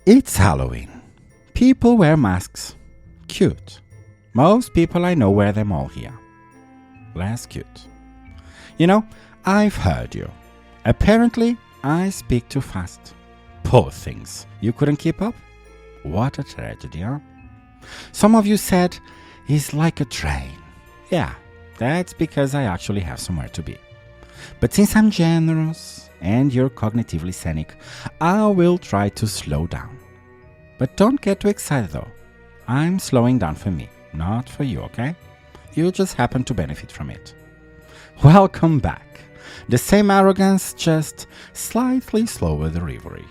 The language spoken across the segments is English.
It's Halloween. People wear masks. Cute. Most people I know wear them all here. Less cute. You know, I've heard you. Apparently, I speak too fast. Poor things. You couldn't keep up? What a tragedy, huh? Some of you said, he's like a train. Yeah, that's because I actually have somewhere to be. But since I'm generous and you're cognitively cynic, I will try to slow down. But don't get too excited though. I'm slowing down for me, not for you, okay? You just happen to benefit from it. Welcome back. The same arrogance, just slightly slower delivery.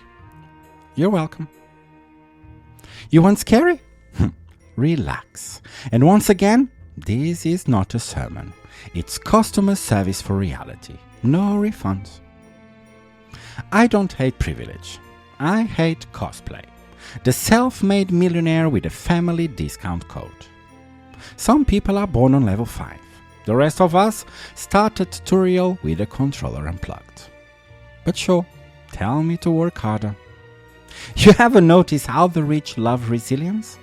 You're welcome. You want scary? Relax. And once again, this is not a sermon. It's customer service for reality. No refunds. I don't hate privilege. I hate cosplay. The self-made millionaire with a family discount code. Some people are born on level 5. The rest of us start a tutorial with a controller unplugged. But sure, tell me to work harder. You ever notice how the rich love resilience?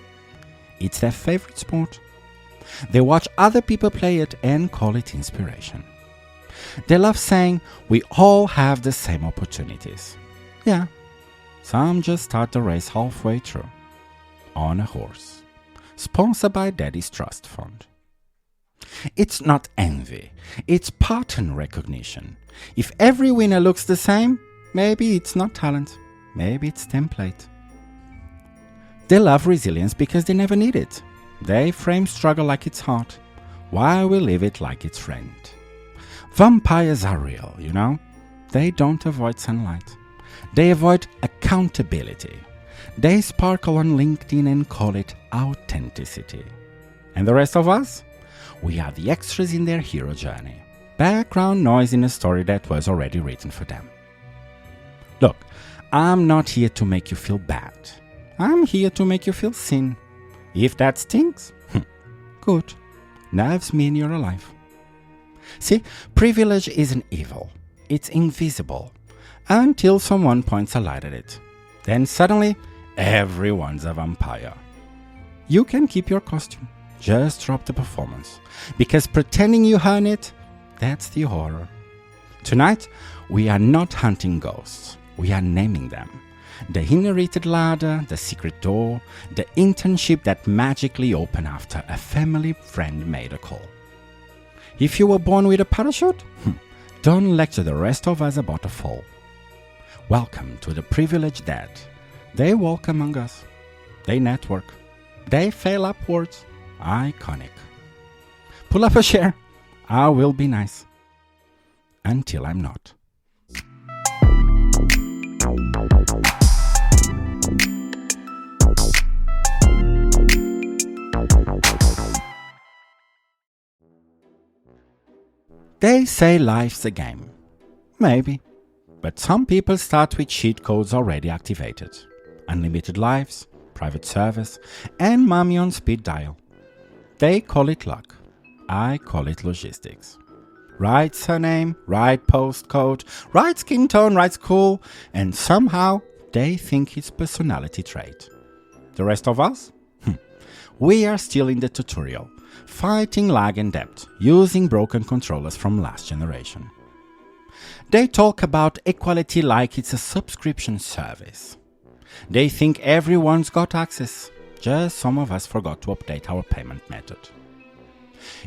It's their favorite sport. They watch other people play it and call it inspiration. They love saying, we all have the same opportunities. Yeah, some just start the race halfway through. On a horse. Sponsored by Daddy's Trust Fund. It's not envy, it's pattern recognition. If every winner looks the same, maybe it's not talent, maybe it's template. They love resilience because they never need it. They frame struggle like it's hard, while we live it like it's friend. Vampires are real, you know? They don't avoid sunlight. They avoid accountability. They sparkle on LinkedIn and call it authenticity. And the rest of us? We are the extras in their hero journey. Background noise in a story that was already written for them. Look, I'm not here to make you feel bad. I'm here to make you feel seen. If that stinks, good. Nerves mean you're alive. See, privilege isn't evil. It's invisible. Until someone points a light at it. Then suddenly, everyone's a vampire. You can keep your costume. Just drop the performance. Because pretending you earn it, that's the horror. Tonight, we are not hunting ghosts. We are naming them. The inherited ladder, the secret door, the internship that magically opened after a family friend made a call. If you were born with a parachute, don't lecture the rest of us about a fall. Welcome to the privileged dead. They walk among us. They network. They fail upwards. Iconic. Pull up a chair. I will be nice. Until I'm not. They say life's a game. Maybe. But some people start with cheat codes already activated. Unlimited lives, private service, and mommy on speed dial. They call it luck. I call it logistics. Right surname, right postcode, right skin tone, right school, and somehow they think it's personality trait. The rest of us? We are still in the tutorial. Fighting lag and debt, using broken controllers from last generation. They talk about equality like it's a subscription service. They think everyone's got access, just some of us forgot to update our payment method.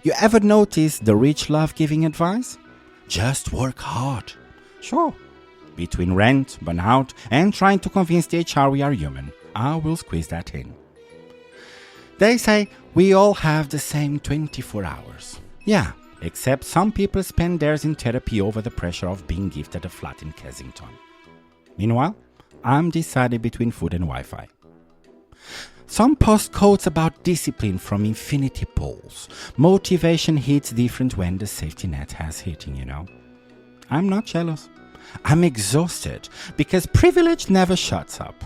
You ever notice the rich love giving advice? Just work hard. Sure. Between rent, burnout, and trying to convince the HR we are human, I will squeeze that in. They say we all have the same 24 hours. Yeah, except some people spend theirs in therapy over the pressure of being gifted a flat in Kensington. Meanwhile, I'm deciding between food and Wi-Fi. Some post quotes about discipline from infinity pools. Motivation hits different when the safety net has hitting, you know. I'm not jealous. I'm exhausted because privilege never shuts up.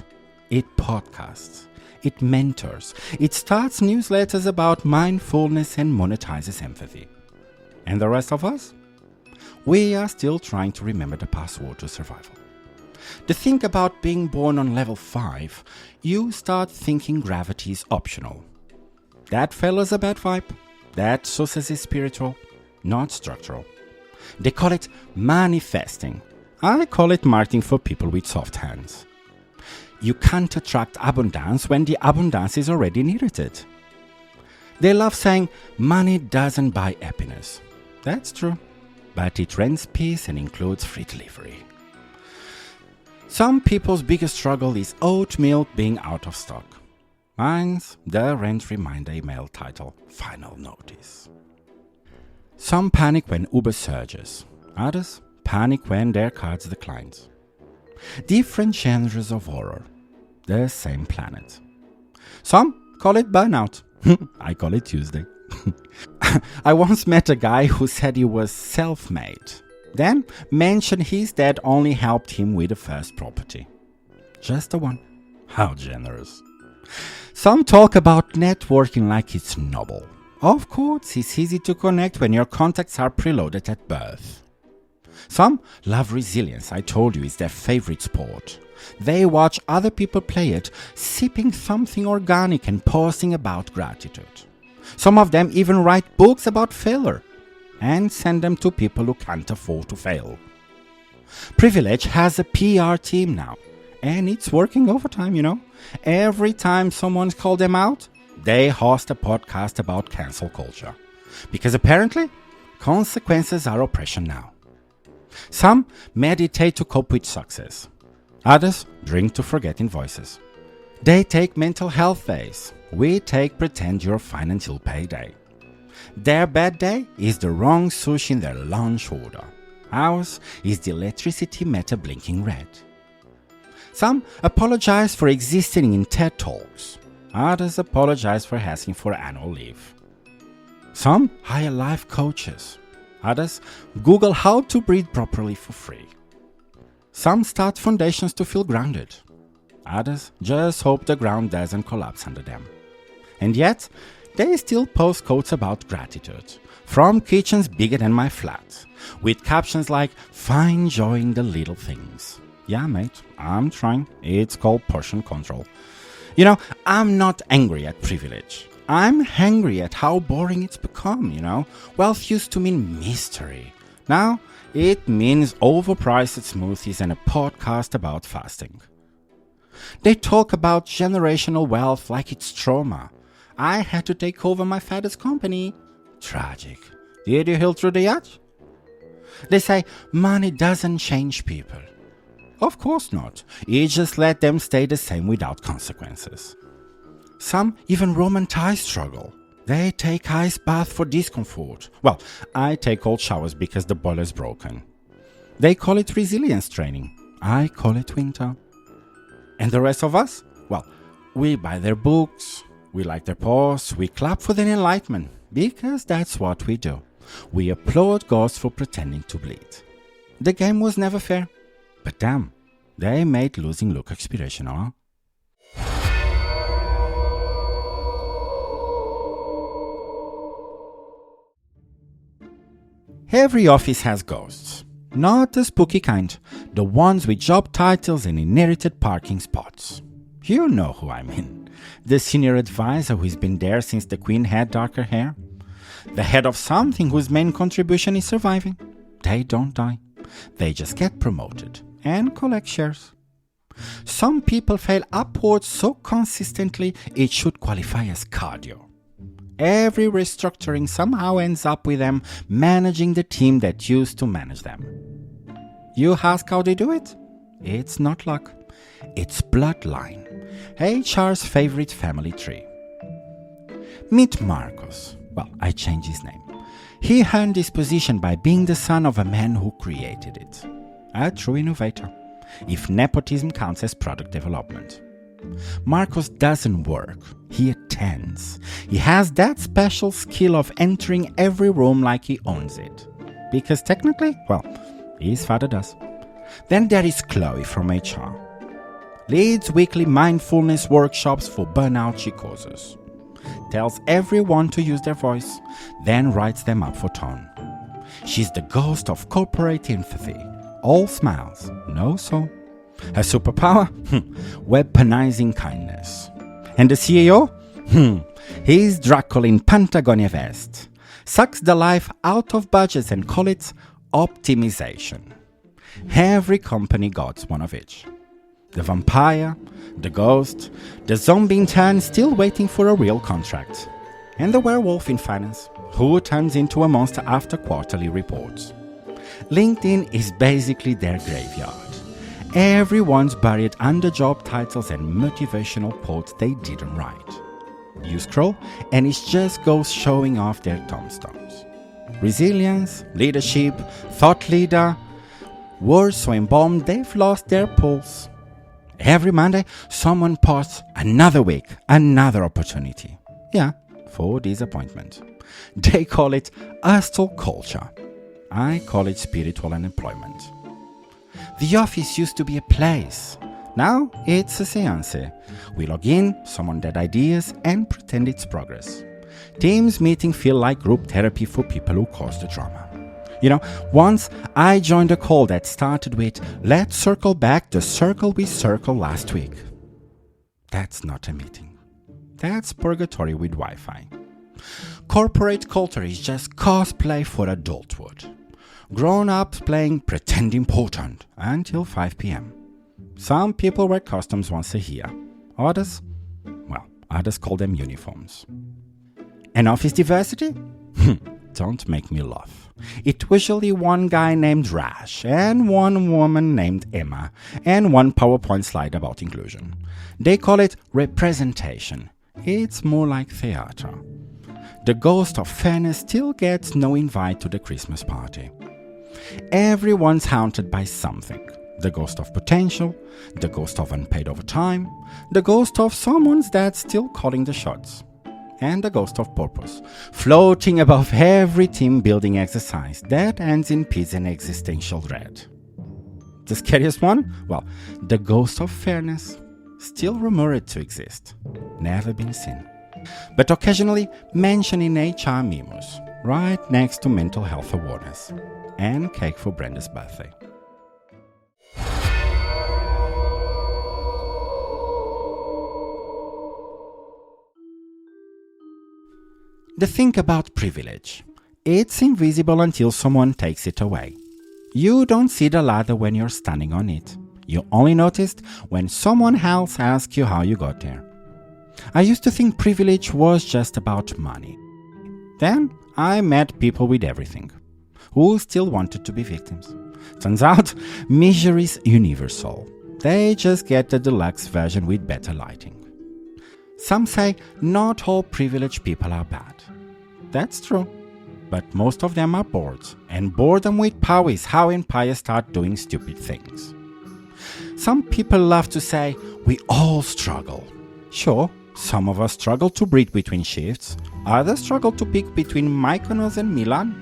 It podcasts. It mentors. It starts newsletters about mindfulness and monetizes empathy. And the rest of us? We are still trying to remember the password to survival. To think about being born on level 5, you start thinking gravity is optional. That fella's a bad vibe. That success is spiritual, not structural. They call it manifesting. I call it marketing for people with soft hands. You can't attract abundance when the abundance is already inherited. They love saying money doesn't buy happiness. That's true, but it rents peace and includes free delivery. Some people's biggest struggle is oat milk being out of stock. Mine's the rent reminder email title, Final Notice. Some panic when Uber surges. Others panic when their cards declines. Different genres of horror. The same planet. Some call it burnout. I call it Tuesday. I once met a guy who said he was self-made. Then mentioned his dad only helped him with the first property. Just the one. How generous. Some talk about networking like it's noble. Of course, it's easy to connect when your contacts are preloaded at birth. Some love resilience. I told you it's their favorite sport. They watch other people play it, sipping something organic and posting about gratitude. Some of them even write books about failure and send them to people who can't afford to fail. Privilege has a PR team now, and it's working overtime, Every time someone's called them out, they host a podcast about cancel culture. Because apparently, consequences are oppression now. Some meditate to cope with success. Others drink to forget invoices. They take mental health days. We take pretend you're fine until payday. Their bad day is the wrong sushi in their lunch order. Ours is the electricity meter blinking red. Some apologize for existing in TED Talks. Others apologize for asking for annual leave. Some hire life coaches. Others Google how to breathe properly for free. Some start foundations to feel grounded. Others just hope the ground doesn't collapse under them. And yet, they still post quotes about gratitude, from kitchens bigger than my flat, with captions like, "Find joy in the little things." Yeah, mate, I'm trying. It's called portion control. I'm not angry at privilege. I'm angry at how boring it's become, Wealth used to mean mystery. Now, it means overpriced smoothies and a podcast about fasting. They talk about generational wealth like it's trauma. I had to take over my father's company. Tragic. Did you heal through the yacht? They say money doesn't change people. Of course not. You just let them stay the same without consequences. Some even romanticize struggle. They take ice bath for discomfort. Well, I take cold showers because the boiler's broken. They call it resilience training. I call it winter. And the rest of us? Well, we buy their books, we like their posts, we clap for their enlightenment, because that's what we do. We applaud ghosts for pretending to bleed. The game was never fair, but damn, they made losing look aspirational, huh? Every office has ghosts. Not the spooky kind, the ones with job titles and inherited parking spots. You know who I mean. The senior advisor who's been there since the Queen had darker hair. The head of something whose main contribution is surviving. They don't die. They just get promoted and collect shares. Some people fail upwards so consistently it should qualify as cardio. Every restructuring somehow ends up with them managing the team that used to manage them. You ask how they do it? It's not luck. It's bloodline. HR's favorite family tree. Meet Marcos. Well, I changed his name. He earned this position by being the son of a man who created it. A true innovator, if nepotism counts as product development. Marcos doesn't work, he attends. He has that special skill of entering every room like he owns it. Because technically, well, his father does. Then there is Chloe from HR. Leads weekly mindfulness workshops for burnout she causes. Tells everyone to use their voice, then writes them up for tone. She's the ghost of corporate empathy. All smiles, no soul. Her superpower? Weaponizing kindness. And the CEO? He's Dracula in Patagonia vest. Sucks the life out of budgets and call it optimization. Every company got one of each. The vampire, the ghost, the zombie intern still waiting for a real contract, and the werewolf in finance, who turns into a monster after quarterly reports. LinkedIn is basically their graveyard. Everyone's buried under job titles and motivational quotes they didn't write. You scroll, and it just goes showing off their tombstones. Resilience, leadership, thought leader. Words so embalmed they've lost their pulse. Every Monday, someone posts another week, another opportunity. Yeah, for disappointment. They call it hustle culture. I call it spiritual unemployment. The office used to be a place. Now it's a seance. We log in, summon dead ideas, and pretend it's progress. Teams meeting feel like group therapy for people who cause the drama. Once I joined a call that started with, "Let's circle back the circle we circled last week." That's not a meeting. That's purgatory with Wi-Fi. Corporate culture is just cosplay for adulthood. Grown-ups playing pretend important until 5 p.m. Some people wear costumes once a year. Others call them uniforms. And office diversity? Don't make me laugh. It's usually one guy named Rash, and one woman named Emma, and one PowerPoint slide about inclusion. They call it representation. It's more like theater. The ghost of fairness still gets no invite to the Christmas party. Everyone's haunted by something. The ghost of potential, the ghost of unpaid overtime, the ghost of someone's that's still calling the shots, and the ghost of purpose, floating above every team building exercise that ends in peace and existential dread. The scariest one? Well, the ghost of fairness, still rumored to exist, never been seen, but occasionally mentioned in HR memos, right next to mental health awareness, and cake for Brenda's birthday. The thing about privilege, it's invisible until someone takes it away. You don't see the ladder when you're standing on it. You only notice when someone else asks you how you got there. I used to think privilege was just about money. Then I met people with everything, who still wanted to be victims. Turns out, misery is universal. They just get the deluxe version with better lighting. Some say not all privileged people are bad. That's true. But most of them are bored, and boredom with power is how empires start doing stupid things. Some people love to say, we all struggle. Sure, some of us struggle to breathe between shifts, others struggle to pick between Mykonos and Milan.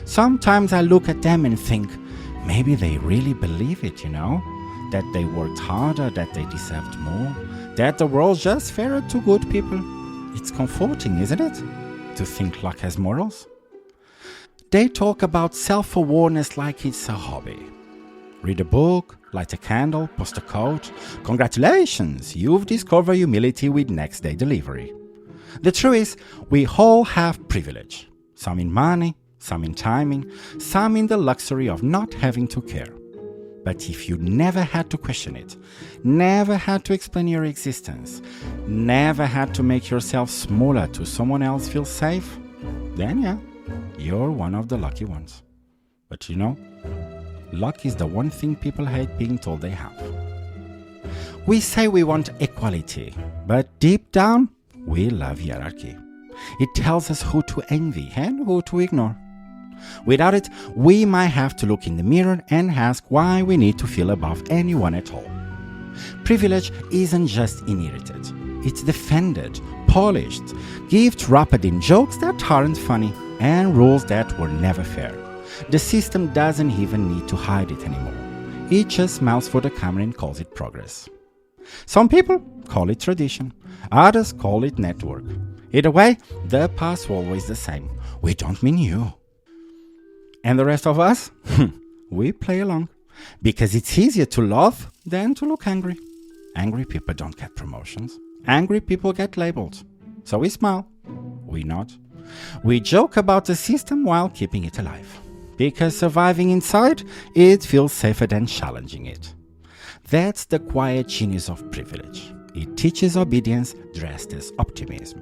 Sometimes I look at them and think, maybe they really believe it, that they worked harder, that they deserved more, that the world's just fairer to good people. It's comforting, isn't it? To think luck has morals. They talk about self-awareness like it's a hobby. Read a book, light a candle, post a quote. Congratulations, you've discovered humility with next day delivery. The truth is, we all have privilege. Some in money, some in timing, some in the luxury of not having to care. But if you never had to question it, never had to explain your existence, never had to make yourself smaller to someone else feel safe, then yeah, you're one of the lucky ones. But luck is the one thing people hate being told they have. We say we want equality, but deep down, we love hierarchy. It tells us who to envy and who to ignore. Without it, we might have to look in the mirror and ask why we need to feel above anyone at all. Privilege isn't just inherited. It's defended, polished, gift wrapped in jokes that aren't funny and rules that were never fair. The system doesn't even need to hide it anymore. It just smiles for the camera and calls it progress. Some people call it tradition. Others call it network. Either way, the path's always the same. We don't mean you. And the rest of us? We play along. Because it's easier to love than to look angry. Angry people don't get promotions. Angry people get labeled. So we smile. We nod. We joke about the system while keeping it alive. Because surviving inside, it feels safer than challenging it. That's the quiet genius of privilege. It teaches obedience dressed as optimism.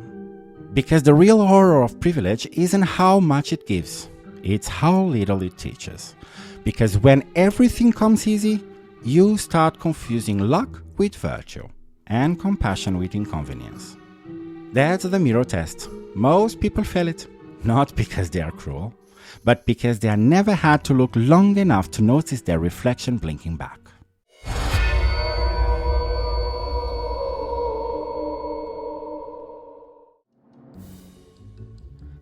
Because the real horror of privilege isn't how much it gives, it's how little it teaches. Because when everything comes easy, you start confusing luck with virtue and compassion with inconvenience. That's the mirror test. Most people fail it, not because they are cruel, but because they never had to look long enough to notice their reflection blinking back.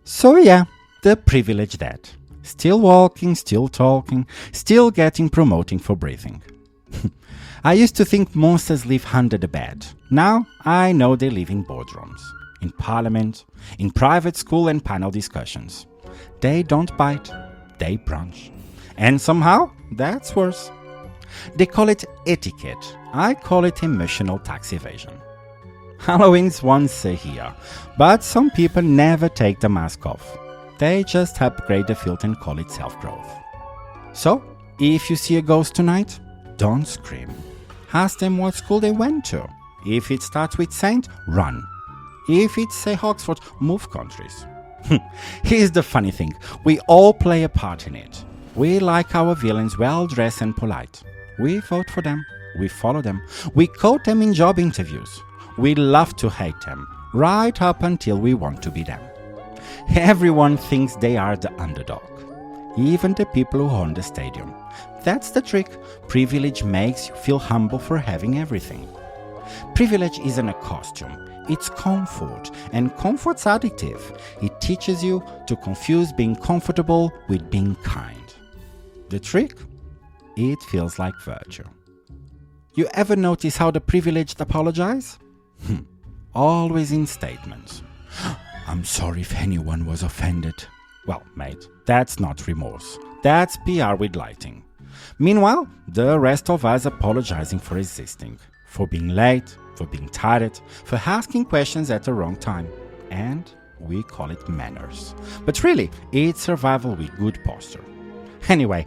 So yeah, the privileged dead. Still walking, still talking, still getting promoting for breathing. I used to think monsters live under the bed. Now I know they live in boardrooms, in parliament, in private school and panel discussions. They don't bite, they brunch. And somehow, that's worse. They call it etiquette. I call it emotional tax evasion. Halloween's once a year, but some people never take the mask off. They just upgrade the filter and call it self-growth. So, if you see a ghost tonight, don't scream. Ask them what school they went to. If it starts with Saint, run. If it's say Oxford, move countries. Here's the funny thing, we all play a part in it. We like our villains well-dressed and polite. We vote for them, we follow them, we quote them in job interviews. We love to hate them, right up until we want to be them. Everyone thinks they are the underdog, even the people who own the stadium. That's the trick. Privilege makes you feel humble for having everything. Privilege isn't a costume, it's comfort, and comfort's addictive. It teaches you to confuse being comfortable with being kind. The trick? It feels like virtue. You ever notice how the privileged apologize? Always in statements. I'm sorry if anyone was offended. Well, mate, that's not remorse. That's PR with lighting. Meanwhile, the rest of us apologizing for existing, for being late, for being tired, for asking questions at the wrong time. And we call it manners. But really, it's survival with good posture. Anyway,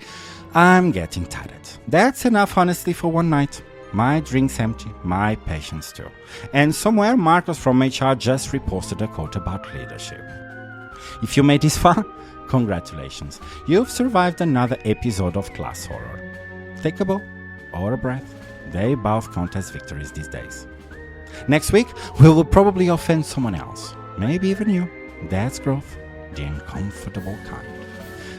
I'm getting tired. That's enough, honestly, for one night. My drink's empty, my patience too. And somewhere Marcos from HR just reposted a quote about leadership. If you made this far, congratulations. You've survived another episode of Class Horror. Take a bow or a breath. They both count as victories these days. Next week, we will probably offend someone else. Maybe even you. That's growth. The uncomfortable kind.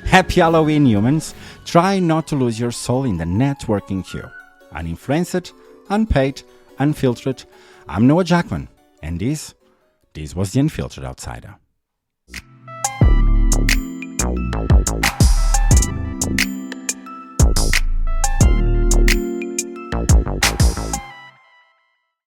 Happy Halloween, humans. Try not to lose your soul in the networking queue. Uninfluenced, Unpaid, Unfiltered. I'm Jackman, and this was the Unfiltered Outsider.